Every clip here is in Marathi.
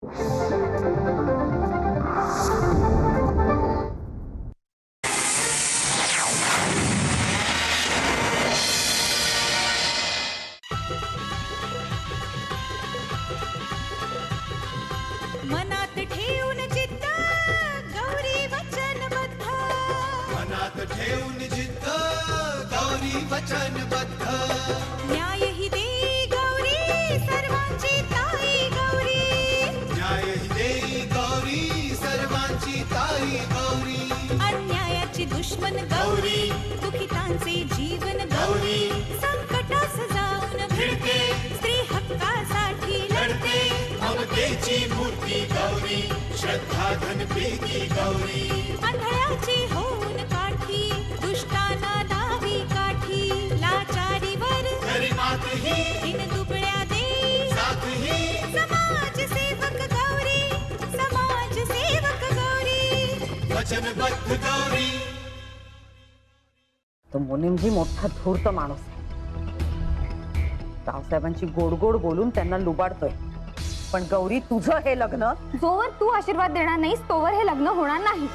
मनात ठेवून जिद्द गौरी वचनबद्ध, मनात ठेवून जिद्द गौरी वचनबद्ध, न्याय ही देई गौरी सर्वांची ताई गौरी, न्याय ही देई गौरी सर्वांची ताई गौरी, अन्यायाची दुश्मन गौरी, दुखितांचे जीवन गौरी, संकटास जाऊन भिडते, स्त्री हक्कासाठी लढते, ममतेची मूर्ती गौरी, श्रद्धा धनप्रीती गौरी, आंधळ्याची होऊन काठी, दुष्टांना दावी काठी, लाचारीवर खरी मात ही दिन दुबळ्या देई साथ ही, समाज सेवक गौरी, समाज सेवक गौरी, वचनबद्ध गौरी. तो मुनीमजी मोठा धूर्त माणूस आहे. रावसाहेबांची गोड गोड बोलून त्यांना लुबाडतोय. पण गौरी, तुझं हे लग्न जोवर तू आशीर्वाद देणार नाहीस तोवर हे लग्न होणार नाही.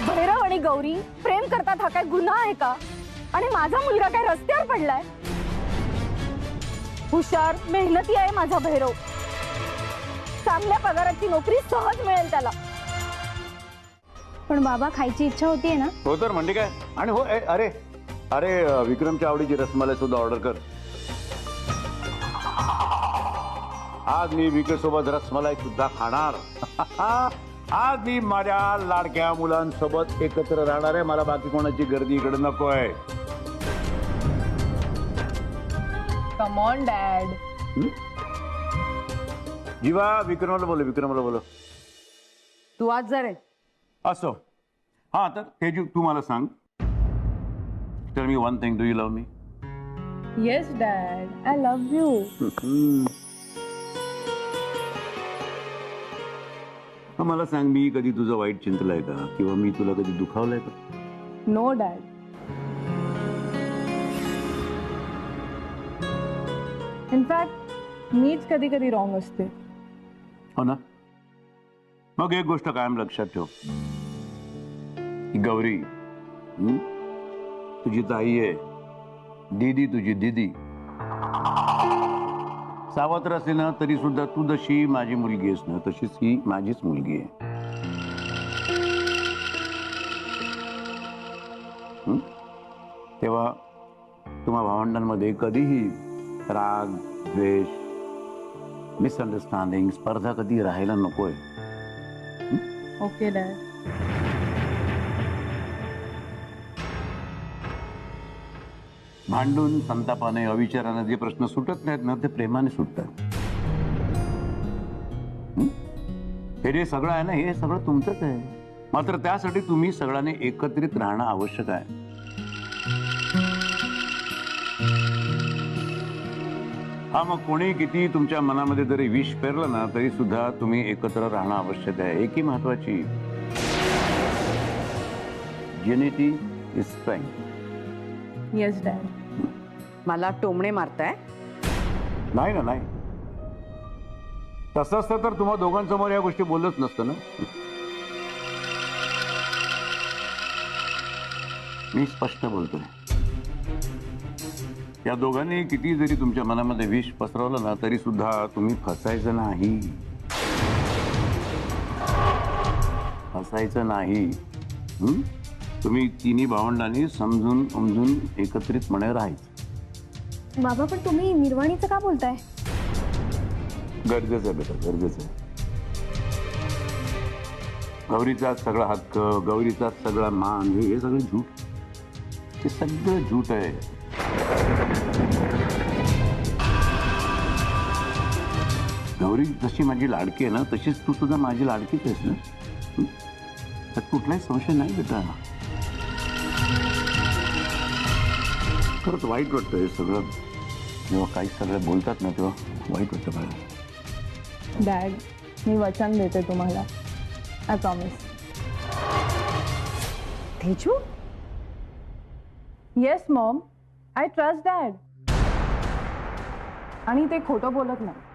भैरव आणि गौरी प्रेम करतात, हा काय गुन्हा आहे का? आणि माझा मुलगा काय रस्त्यावर पडलाय? हुशार मेहनती आहे माझा भैरव, चांगल्या पगाराची नोकरी सहज मिळेल त्याला. पण बाबा, खायची इच्छा होतीये ना? हो तर म्हणजे काय. आणि हो अरे अरे विक्रमच्या आवडीची रसमलाई सुद्धा ऑर्डर कर. आज मी विक्रम सोबत रसमलाई सुद्धा खाणार. आज मी माझ्या लाडक्या मुलांसोबत एकत्र राहणार आहे. मला बाकी कोणाची गर्दी इकडे नको आहे. Come on dad. जीवा, विक्रमला बोलो. तू आज जर असो. हा तर तेजू, तू मला सांग. Tell me one thing, do you love me? Yes dad, I love you. मला सांग, मी कधी तुझं वाईट चिंतलंय का? किंवा मी तुला कधी दुखावलंय का? No dad. इनफॅक्ट मीच कधी कधी रॉंग असते. हो ना. मग एक गोष्ट कायम लक्षात ठेव, की गौरी तुझी ताई आहे, दीदी तुझी दीदी. सावत्र असेल ना तरी सुद्धा तू जशी माझी मुलगी आहेस ना, तशीच ही माझीच मुलगी आहे. तेव्हा तुम्हा भावंडांमध्ये कधीही राग, द्वेष, मिसअंडरस्टँडिंग, स्पर्धा कधी राहायला नकोय. Okay dad. भांडून, संतापाने, अविचाराने जे प्रश्न सुटत नाहीत ना, ते प्रेमाने सुटतात. हे जे सगळं आहे ना, हे सगळं तुमचंच आहे. मात्र त्यासाठी तुम्ही सगळ्यांनी एकत्रित राहणं आवश्यक आहे. हा, मग कोणी किती तुमच्या मनामध्ये जरी विष पेरलं ना, तरी सुद्धा तुम्ही एकत्र राहणं आवश्यक आहे. एकी महत्वाची, unity is strength. Yes dad. मला टोमणे मारताय? नाही ना, नाही. तसं असतं तर तुम्हा दोघांसमोर या गोष्टी बोलत नसतं ना. मी स्पष्ट बोलतोय. या दोघांनी किती जरी तुमच्या मनामध्ये विष पसरवलं ना, तरी सुद्धा तुम्ही फसायचं नाही. फसायचं नाही. तुम्ही तिन्ही भावंडांनी समजून उमजून एकत्रितपणे राहायचं. बाबा, पण तुम्ही निर्वाणीचं का बोलताय? गरजेचं आहे बेटा, गरजेचं आहे. गौरीचा सगळा हक्क, गौरीचा सगळा मान, हे सगळं झूट. हे सगळं झूट आहे. गौरी जशी माझी लाडकी आहे ना, तशीच तू सुद्धा माझी लाडकीच आहेस ना. त्यात कुठलाही संशय नाही बेटा. खरंच वाईट वाटतं हे सगळं. जेव्हा काही सगळं बोलतात ना, तेव्हा वाईट वाटतं मला. डॅड, मी वचन देते तुम्हाला. I promise. Teju, yes mom, I trust dad. आणि ते खोटं बोलत नाही.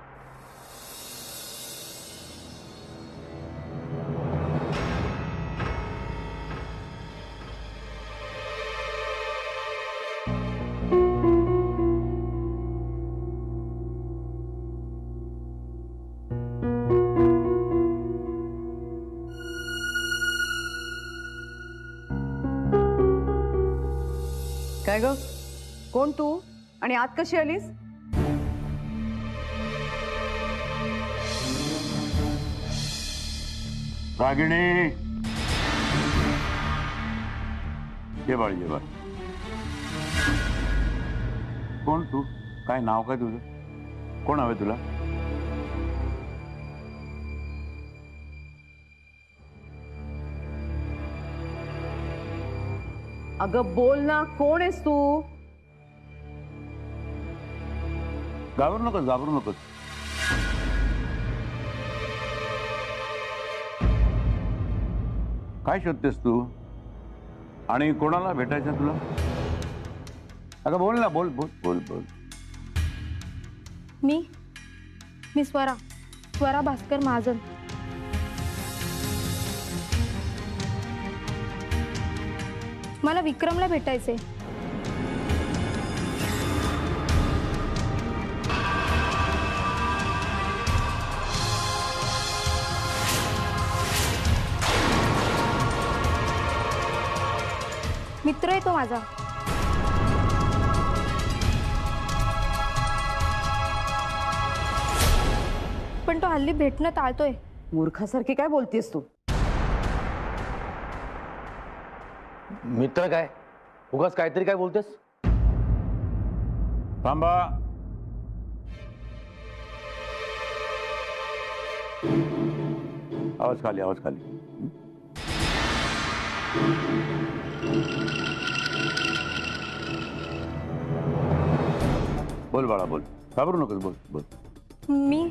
काय ग, कोण तू आणि आत कशी आलीस? रागिणी, ये बाळ ये बाळ. कोण तू? काय नाव काय तुझं? कोण हवंय तुला? अगं बोल ना, कोण आहेस तू? घाबरू नकोस, घाबरू नकोस. काय शोधतेस तू आणि कोणाला भेटायचं तुला? अगं बोल ना, बोल बोल बोल बोल. मी स्वरा भास्कर महाजन. मला विक्रमला भेटायचे. मित्र आहे तो माझा. पण तो हल्ली भेटणं टाळतोय. मूर्खासारखी काय बोलतेस तू? मित्र काय? उगाच काहीतरी काय बोलतेस? थांबा. आवाज खाली, आवाज खाली. बोल बाळा बोल, घाबरू नकोस, बोल बोल. मी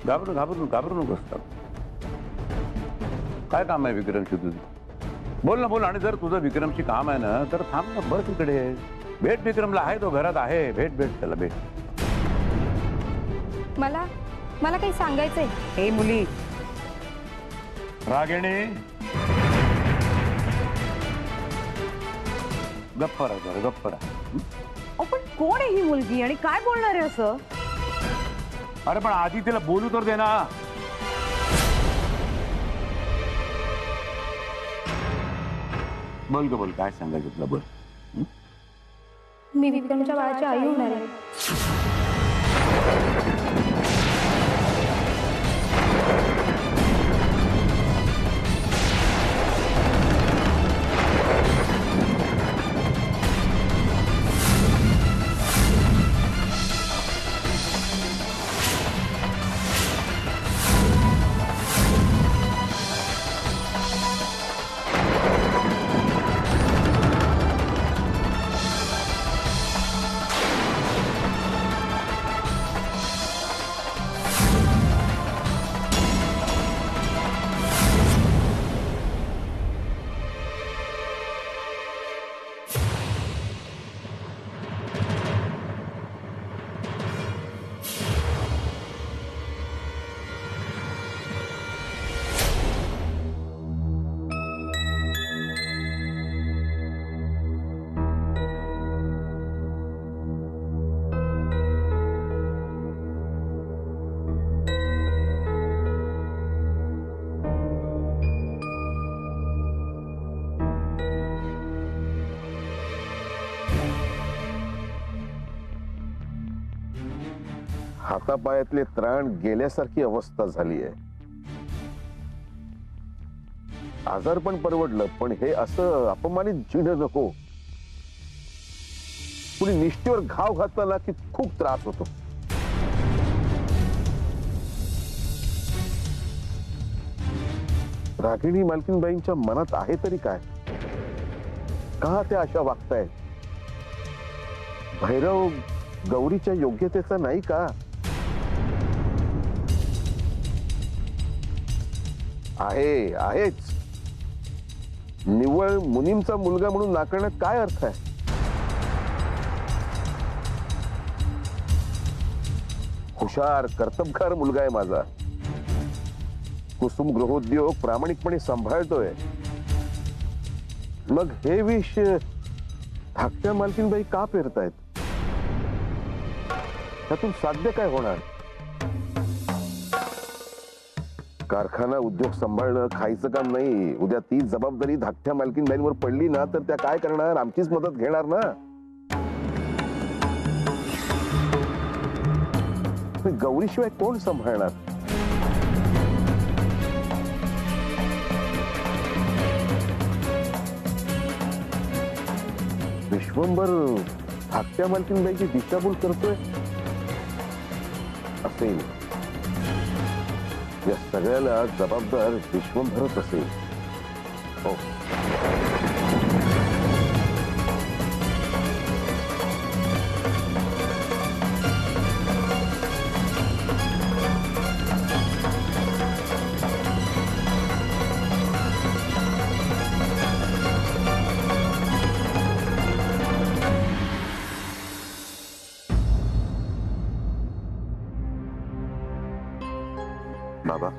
घाबरू घाबरू घाबरू नकोस. काय काम आहे विक्रमशी तुझं? बोल ना बोल. आणि जर तुझं विक्रमशी काम आहे ना तर थांब ना, बस इकडे भेट विक्रमला. आहे तो घरात आहे, भेट भेट त्याला भेट. मला काही सांगायचंय. हे मुली, रागिणी गप्प राहा जरा, गप्प राहा. पण कोण आहे ही मुलगी आणि काय बोलणार आहे असं? अरे पण आधी तिला बोलू तर दे ना. बोल ग बोल, काय सांगायचं तुला? बोल. मी विक्रमच्या बाळाची आई होणार आहे. हातापायातले त्राण गेल्यासारखी अवस्था झाली आहे. आजार पण परवडलं, पण हे असं अपमानित जीणं नको. कुणी निष्ठेवर घाव घातला ना की खूप त्रास होतो. रागिणी मालकीनबाईंच्या मनात आहे तरी काय? का त्या अशा वागतायत? भैरव गौरीच्या योग्यतेचा नाही का? आहेच. निव्वळ मुनीमचा मुलगा म्हणून नाकारण्यात काय अर्थ आहे? हुशार कर्तबगार मुलगा आहे माझा. कुसुम गृहोद्योग प्रामाणिकपणे सांभाळतोय. मग हे विष धाकट्या मालकीनबाई का पेरतायत? त्यातून साध्य काय होणार? कारखाना उद्योग सांभाळणं खायचं काम नाही. उद्या ती जबाबदारी धाकट्या मालकीनबाईंवर पडली ना तर त्या काय करणार? आमचीच मदत घेणार ना. गौरीशिवाय कोण सांभाळणार? विश्वंभर धाकट्या मालकीनबाईची दिशाभूल करतोय असेल. या सगळ्याला जबाबदार विश्वंभरच असेल. हो. बाबा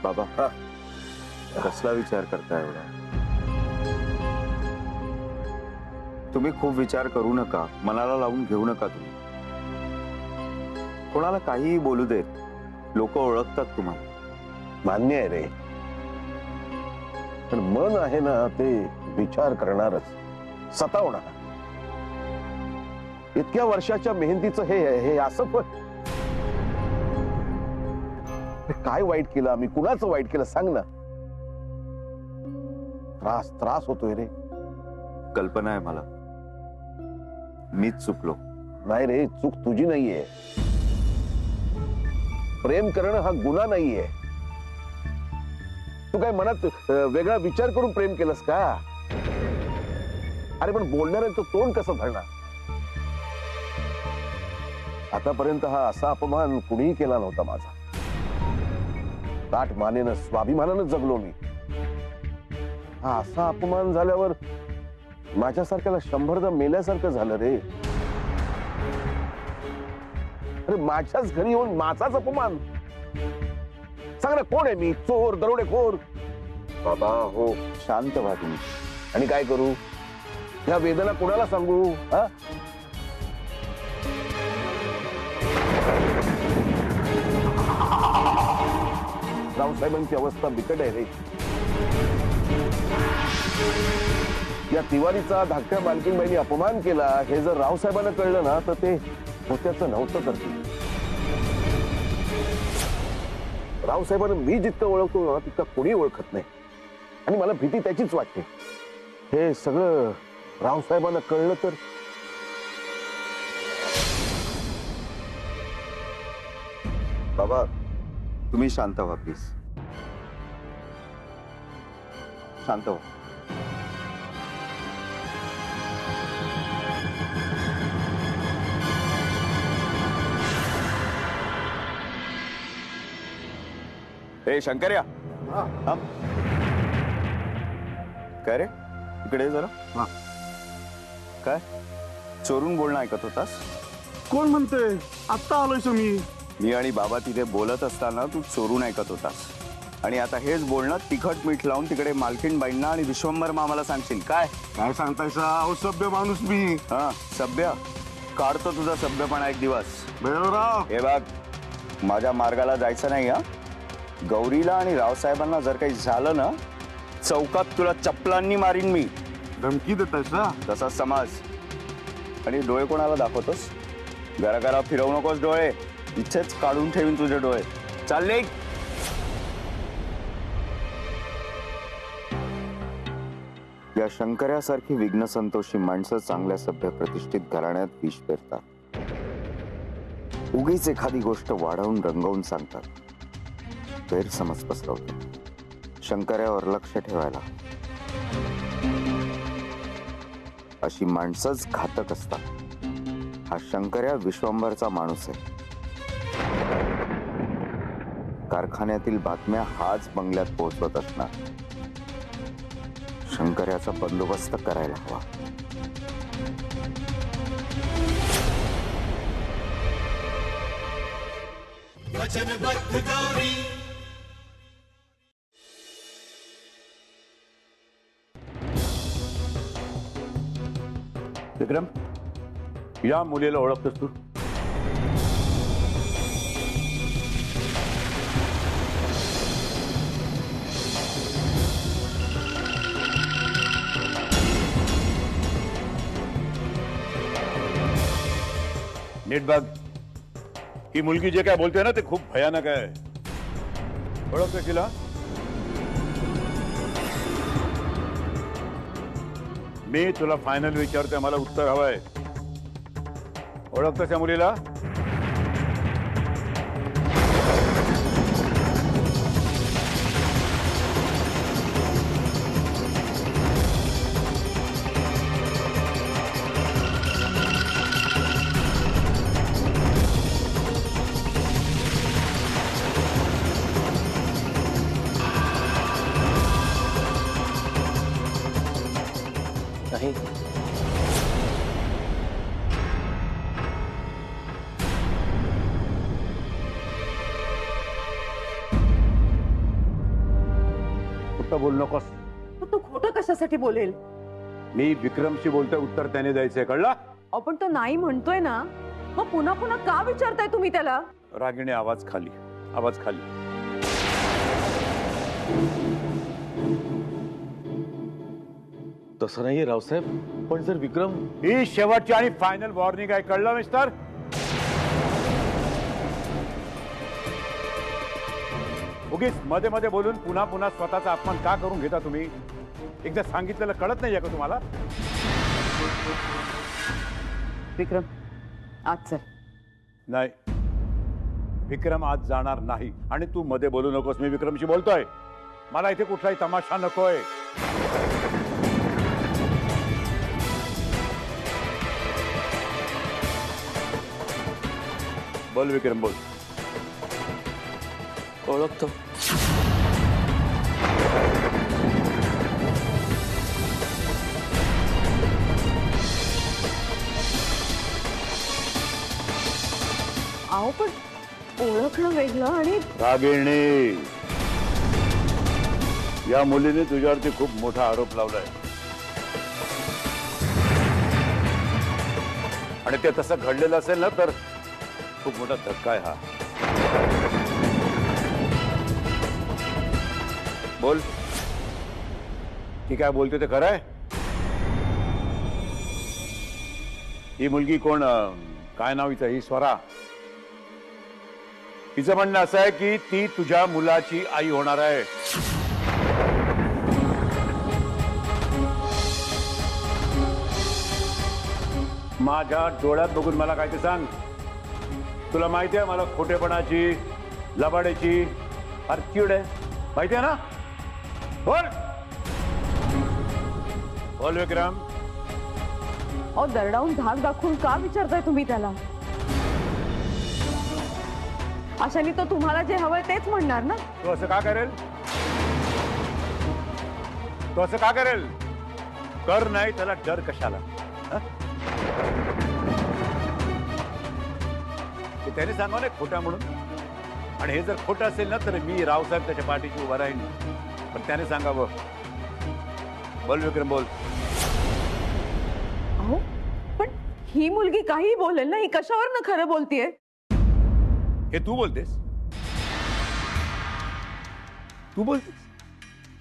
बाबा हा कसला विचार करताय एवढा? तुम्ही खूप विचार करू नका, मनाला लावून घेऊ नका. तुम्ही कोणाला काहीही बोलू देत, लोक ओळखतात तुम्हाला. मान्य आहे रे, पण मन आहे ना ते विचार करणारच, सतावणार. इतक्या वर्षाच्या मेहनतीचं हे असं पण काय वाईट केलं आम्ही? कुणाचं वाईट केलं सांग ना. त्रास होतोय रे. कल्पना आहे मला, मीच चुकलो. नाही रे, चूक तुझी नाहीये. प्रेम करणं हा गुन्हा नाहीये. तू काय मनात वेगळा विचार करून प्रेम केलंस का? अरे पण बोलणाऱ्यांचं तोंड कसं धरणार? आतापर्यंत हा असा अपमान कुणीही केला नव्हता माझा. ताट मानेनं स्वाभिमानानं जगलो मी. हा असा अपमान झाल्यावर माझ्यासारख्याला 100दा मेल्यासारखं झालं रे. अरे माझ्याच घरी येऊन माझाच अपमान. सांग ना, कोण आहे मी? चोर, दरोडेखोर? बाबा हो, शांत व्हा तुम्ही. आणि काय करू? ह्या वेदना कोणाला सांगू? हा, रावसाहेबांची अवस्था बिकट आहे रे. या तिवारीचा धाकट्या मालकीनबाईंनी अपमान केला हे जर रावसाहेबांना कळलं ना तर ते होत्याचं नव्हतं करतील. रावसाहेबांना मी जितकं ओळखतो ना तितकं कोणी ओळखत नाही. आणि मला भीती त्याचीच वाटते. हे सगळं रावसाहेबांना कळलं तर बाबा तुम्ही शांत व्हा प्लीज. शांत व्हा. ए शंकर्या, काय रे इकडे जरा. काय चोरून बोलणं ऐकत होतास? कोण म्हणते? आत्ता आलोय मी आणि बाबा तिथे बोलत असताना तू चोरून ऐकत होतास. आणि आता हेच बोलणं तिखट मीठ लावून तिकडे मालकीनबाईंना आणि विश्वंभर मामाला सांगशील काय? काय सांगतायसा? सभ्य माणूस मी. हा सभ्य काढतो तुझा सभ्यपणा एक दिवस. बेळराव हे बघ, माझ्या मार्गाला जायचं नाही. हा गौरीला आणि रावसाहेबांना जर काही झालं ना, चौकात तुला चप्पलांनी मारीन मी. धमकी देतायसा? तसाच समाज. आणि डोळे कोणाला दाखवतोस? घरा फिरवू नकोस डोळे. इथेच काढून ठेवीन तुझे डोळे. चालले. या शंकर्यासारखी विघ्न संतोषी माणसं चांगल्या सभ्य प्रतिष्ठित घराण्यात विष पेरतात. उगीच एखादी गोष्ट वाढवून रंगवून सांगतात. गैरसमज पसरवतात. शंकर्यावर लक्ष ठेवायला. अशी माणसंच घातक असतात. हा शंकर्या विश्वंभरचा माणूस आहे. कारखान्यातील बातम्या हाच बंगल्यात पोहोचवत असणार. शंकर्याचा बंदोबस्त करायला हवा. वचनबद्ध गौरी विक्रम, या मुलीला ओळखतोस तू? नीट बघ, ही मुलगी जे काय बोलते ना ते खूप भयानक आहे. ओळखतोस तिला? मी तुला फायनल विचारतोय, मला उत्तर हवंय. ओळखतोस या मुलीला? नाही. कुठं बोलू नकोस. तो खोटं कशासाठी बोलेल? मी विक्रमशी बोलतोय, उत्तर त्याने द्यायचंय, कळलं? आपण तो नाही म्हणतोय ना, मग पुन्हा पुन्हा का विचारताय तुम्ही त्याला? रागिणी, आवाज खाली, आवाज खाली. तसं नाहीये रावसाहेब, पण जर विक्रम. ही शेवटची आणि फायनल वॉर्निंग आहे, कळलं मिस्टर? उगीच मध्ये मध्ये बोलून पुन्हा पुन्हा स्वतःचा अपमान का करून घेता तुम्ही? एकदा सांगितलेलं कळत नाहीये का तुम्हाला? विक्रम, आज चल. नाही, विक्रम आज जाणार नाही. आणि तू मध्ये बोलू नकोस, मी विक्रमशी बोलतोय. मला इथे कुठलाही तमाशा नकोय. बोल विक्रम, बोल. ओळखतो. अहो पण ओळखणं वेगळं आणि रागिणी, या मुलीने तुझ्यावरती खूप मोठा आरोप लावलाय आणि ते तसं घडलेलं असेल ना तर खूप मोठा धक्का आहे हा. बोल, ती काय बोलते ते खरं आहे? ही मुलगी कोण, काय नाव हिचं? ही स्वरा. तिचं म्हणणं असं आहे की ती तुझ्या मुलाची आई होणार आहे. माझ्या डोळ्यात बघून मला काय ते सांग. तुला माहिती आहे मला खोटेपणाची, लबाड्याची फार चीड आहे, माहिती आहे ना? बोल, बोल विक्रम. अहो दरडावून धाक दाखवून का विचारताय तुम्ही त्याला? अशाने तो तुम्हाला जे हवंय तेच म्हणणार ना. तो असं का करेल? तो असं का करेल? कर नाही त्याला डर कशाला? त्याने सांगा ना खोटा म्हणून. आणि हे जर खोटं असेल ना तर मी रावसाहेब त्याच्या पाठीशी उभा राहीन. पण त्याने सांगावं. बोल विक्रम, बोल. अहो पण ही मुलगी काही बोलेल ना, ही कशावर ना खरं बोलतीये? हे तू बोलतेस? तू बोलतेस?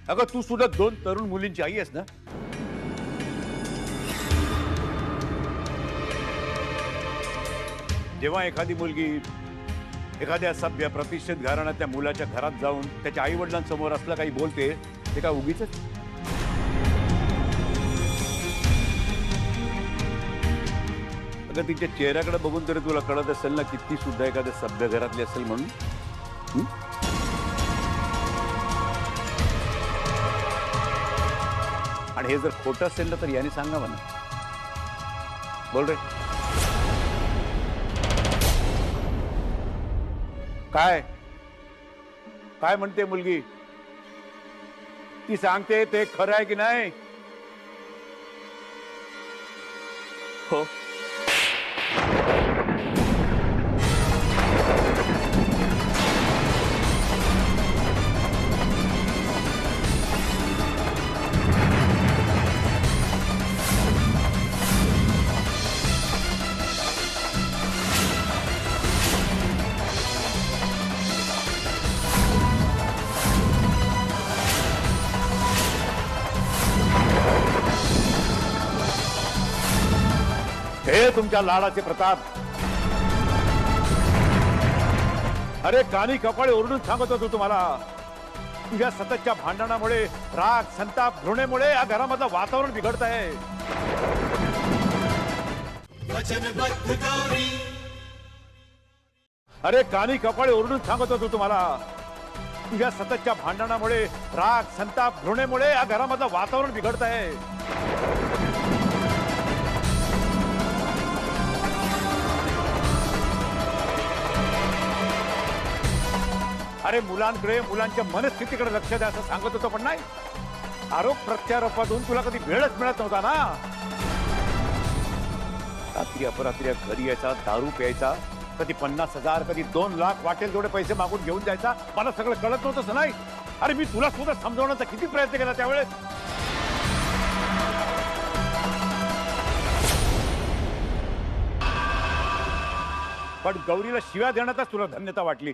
अगं तू सुद्धा 2 तरुण मुलींची आई आहेस ना. जेव्हा एखादी मुलगी एखाद्या सभ्य प्रतिष्ठित घराण्यात मुलाच्या घरात जाऊन त्याच्या आई वडिलांसमोर असलं काही बोलते, ते काय उगीच? अगं तिच्या चेहऱ्याकडे बघून तरी तुला कळत असेल ना की ती सुद्धा एखाद्या सभ्य घरातली असेल म्हणून. आणि हे जर खोटं असेल ना तर याने सांगा म्हणा. बोल रे. काय काय म्हणते मुलगी? ती सांगते ते खरं आहे की नाही? हो. हे तुमच्या लाडाचे प्रताप. अरे कानी कपाळे ओरडून सांगत होतो तुम्हाला, तुझ्या सततच्या भांडणामुळे, राग, संताप, घृणेमुळे या घरामधलं वातावरण बिघडत आहे. वचनबद्ध गौरी अरे कानी कपाळे ओरडून सांगत होतो तुम्हाला, तुझ्या सततच्या भांडणामुळे, राग, संताप, घृणेमुळे या घरामधलं वातावरण बिघडत आहे. अरे मुलांकडे, मुलांच्या मनस्थितीकडे लक्ष द्या असं सांगत होतो, पण नाही. आरोप प्रत्यारोपातून तुला कधी वेळच मिळत नव्हता ना. रात्री अपरात्री घरी यायचा, दारू प्यायचा, कधी 50,000, कधी 2 लाख, वाटेल तेवढे पैसे मागून घेऊन जायचा. मला सगळं कळत नव्हतं नाही. अरे मी तुला सुद्धा समजवण्याचा किती प्रयत्न केला त्यावेळेस. पण गौरीला शिव्या देण्यातच तुला धन्यता वाटली.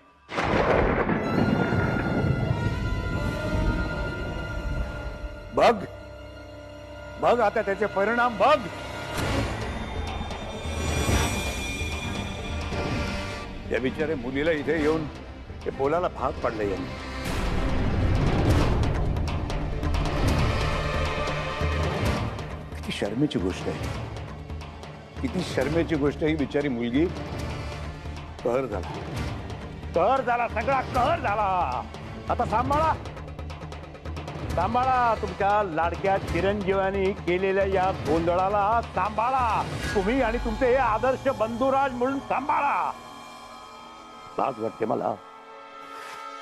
बघ बघ आता त्याचे परिणाम बघ. या बिचारे मुलीला इथे येऊन ते बोलायला भाग पडले. यांनी किती शर्मेची गोष्ट आहे, किती शर्मेची गोष्ट ही बिचारी मुलगी. कहर झाला, सगळा कहर झाला. आता सांभाळा, सांभाळा तुमच्या लाडक्या चिरंजीवानी केलेल्या या गोंधळाला. सांभाळा तुम्ही आणि तुमचे हे आदर्श बंधुराज म्हणून सांभाळा. लाज वाटते मला,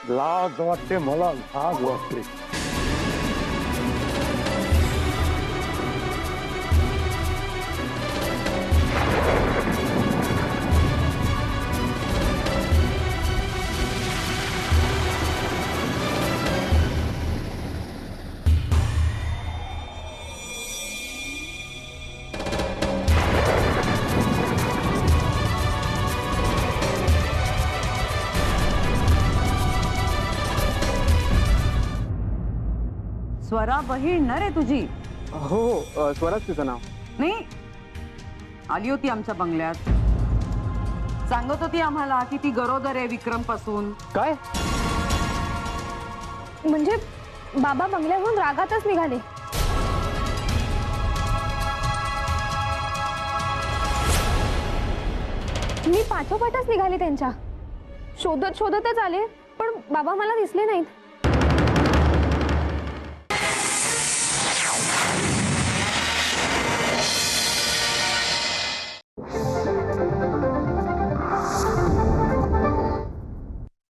लाज वाटते मला, लाज वाटते. स्वरा बहीण ना रे तुझी? हो स्वराज तिचं नाव. नाही, आली होती आमच्या बंगल्यात, सांगत होती आम्हाला की ती गरोदर आहे विक्रम पासून. काय म्हणजे बाबा बंगल्याहून रागातच निघाले. मी पाठोपाठच निघाले त्यांच्या, शोधतच आले, पण बाबा मला दिसले नाहीत.